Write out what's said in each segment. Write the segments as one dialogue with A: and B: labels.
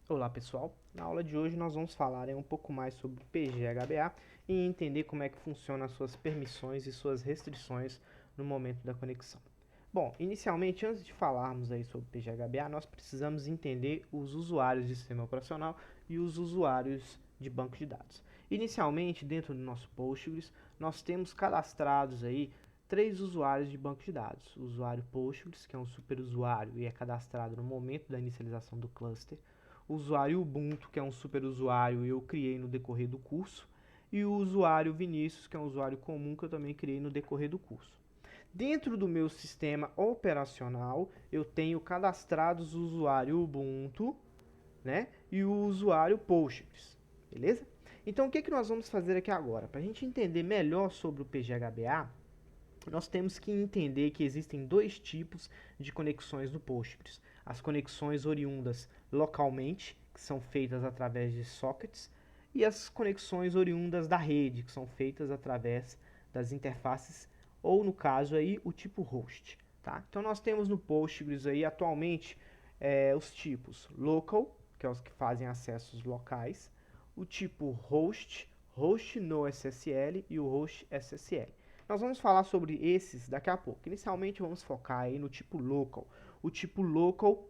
A: Olá pessoal, na aula de hoje nós vamos falar um pouco mais sobre o PGHBA e entender como é que funcionam as suas permissões e suas restrições no momento da conexão. Bom, inicialmente, antes de falarmos aí sobre o PGHBA, nós precisamos entender os usuários de sistema operacional e os usuários de banco de dados. Inicialmente, dentro do nosso Postgres, nós temos cadastrados aí três usuários de banco de dados. O usuário Postgres, que é um superusuário e é cadastrado no momento da inicialização do cluster. O usuário Ubuntu, que é um superusuário e eu criei no decorrer do curso. E o usuário Vinícius, que é um usuário comum que eu também criei no decorrer do curso. Dentro do meu sistema operacional, eu tenho cadastrados o usuário Ubuntu, né, e o usuário Postgres, beleza? Então, o que nós vamos fazer aqui agora? Para a gente entender melhor sobre o PGHBA, nós temos que entender que existem dois tipos de conexões no Postgres. As conexões oriundas localmente, que são feitas através de sockets, e as conexões oriundas da rede, que são feitas através das interfaces, ou no caso aí, o tipo host. Tá? Então nós temos no Postgres aí atualmente os tipos local, que é os que fazem acessos locais, o tipo host, host no SSL e o host SSL. Nós vamos falar sobre esses daqui a pouco. Inicialmente vamos focar aí no tipo local. O tipo local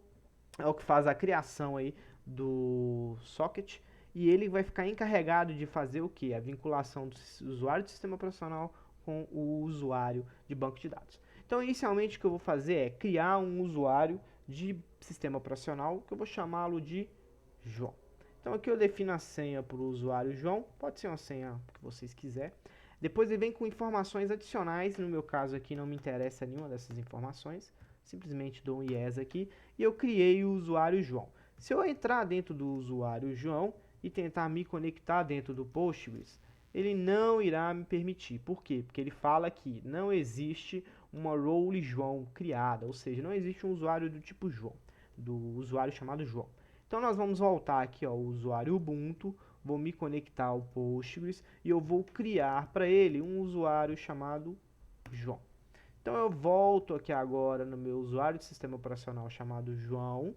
A: é o que faz a criação aí do socket e ele vai ficar encarregado de fazer o que? A vinculação do usuário do sistema operacional com o usuário de banco de dados. Então, inicialmente o que eu vou fazer é criar um usuário de sistema operacional que eu vou chamá-lo de João. Então aqui eu defino a senha para o usuário João, pode ser uma senha que vocês quiserem. Depois ele vem com informações adicionais, no meu caso aqui não me interessa nenhuma dessas informações, simplesmente dou um yes aqui e eu criei o usuário João. Se eu entrar dentro do usuário João e tentar me conectar dentro do Postgres, ele não irá me permitir. Por quê? Porque ele fala que não existe uma role João criada, ou seja, não existe um usuário do tipo João, do usuário chamado João. Então nós vamos voltar aqui ao usuário Ubuntu, vou me conectar ao Postgres e eu vou criar para ele um usuário chamado João. Então eu volto aqui agora no meu usuário de sistema operacional chamado João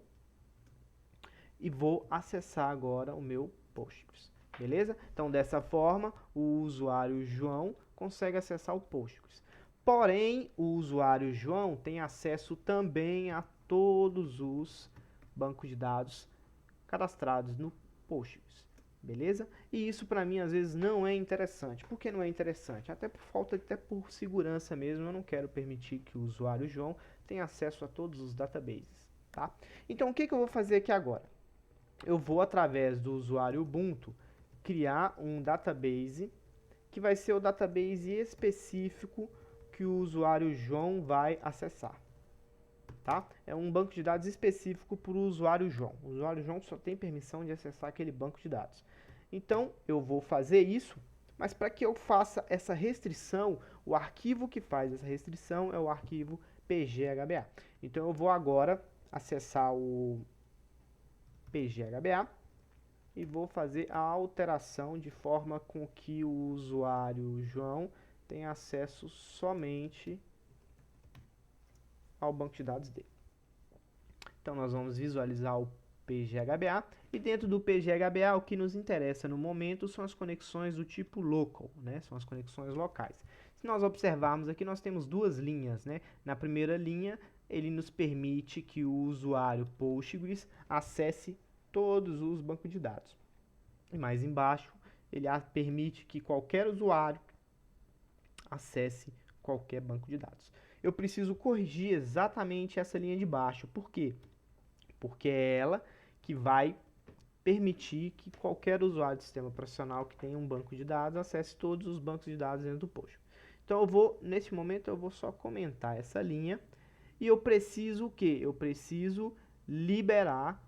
A: e vou acessar agora o meu Postgres. Beleza? Então dessa forma o usuário João consegue acessar o Postgres. Porém, o usuário João tem acesso também a todos os bancos de dados cadastrados no Postgres, beleza? E isso para mim às vezes não é interessante. Por que não é interessante? Até por falta, até por segurança mesmo, eu não quero permitir que o usuário João tenha acesso a todos os databases, tá? Então o que eu vou fazer aqui agora? Eu vou através do usuário Ubuntu criar um database que vai ser o database específico que o usuário João vai acessar. Tá? É um banco de dados específico para o usuário João. O usuário João só tem permissão de acessar aquele banco de dados. Então, eu vou fazer isso, mas para que eu faça essa restrição, o arquivo que faz essa restrição é o arquivo PGHBA. Então, eu vou agora acessar o PGHBA e vou fazer a alteração de forma com que o usuário João tenha acesso somente ao banco de dados dele. Então nós vamos visualizar o PGHBA e dentro do PGHBA o que nos interessa no momento são as conexões do tipo local, né? São as conexões locais. Se nós observarmos aqui nós temos duas linhas, né? Na primeira linha ele nos permite que o usuário Postgres acesse todos os bancos de dados. E mais embaixo ele permite que qualquer usuário acesse qualquer banco de dados. Eu preciso corrigir exatamente essa linha de baixo. Por quê? Porque é ela que vai permitir que qualquer usuário de sistema operacional que tenha um banco de dados acesse todos os bancos de dados dentro do Postgres. Então nesse momento eu vou só comentar essa linha e eu preciso o quê? Eu preciso liberar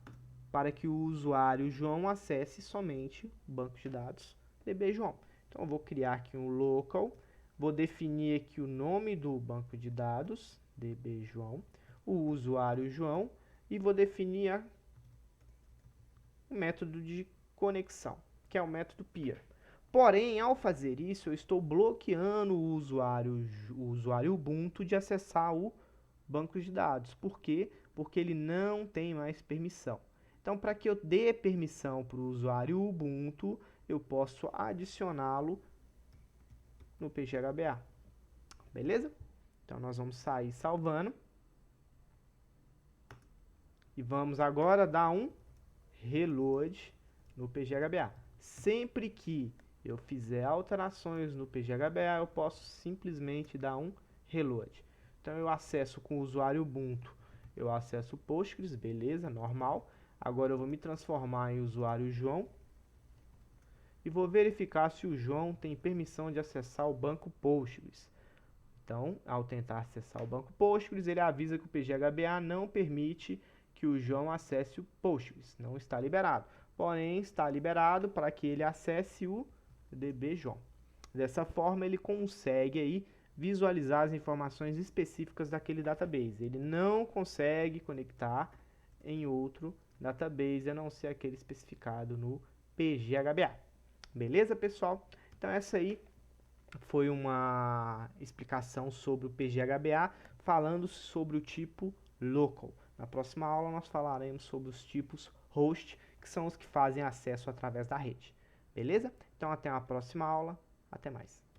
A: para que o usuário João acesse somente o banco de dados DB João. Então eu vou criar aqui um local, vou definir aqui o nome do banco de dados DB João, o usuário João e vou definir o método de conexão, que é o método peer. Porém, ao fazer isso, eu estou bloqueando o usuário Ubuntu de acessar o banco de dados. Por quê? Porque ele não tem mais permissão. Então, para que eu dê permissão para o usuário Ubuntu, eu posso adicioná-lo no PGHBA. Beleza? Então, nós vamos sair salvando. E vamos agora dar um reload no PGHBA. Sempre que eu fizer alterações no PGHBA, eu posso simplesmente dar um reload. Então, eu acesso com o usuário Ubuntu, eu acesso o Postgres, beleza, normal. Agora eu vou me transformar em usuário João e vou verificar se o João tem permissão de acessar o banco Postgres. Então, ao tentar acessar o banco Postgres, ele avisa que o PGHBA não permite que o João acesse o Postgres, não está liberado. Porém, está liberado para que ele acesse o DB João. Dessa forma, ele consegue aí visualizar as informações específicas daquele database. Ele não consegue conectar em outro database, a não ser aquele especificado no PGHBA. Beleza, pessoal? Então, essa aí foi uma explicação sobre o PGHBA, falando sobre o tipo local. Na próxima aula nós falaremos sobre os tipos host, que são os que fazem acesso através da rede. Beleza? Então até a próxima aula. Até mais.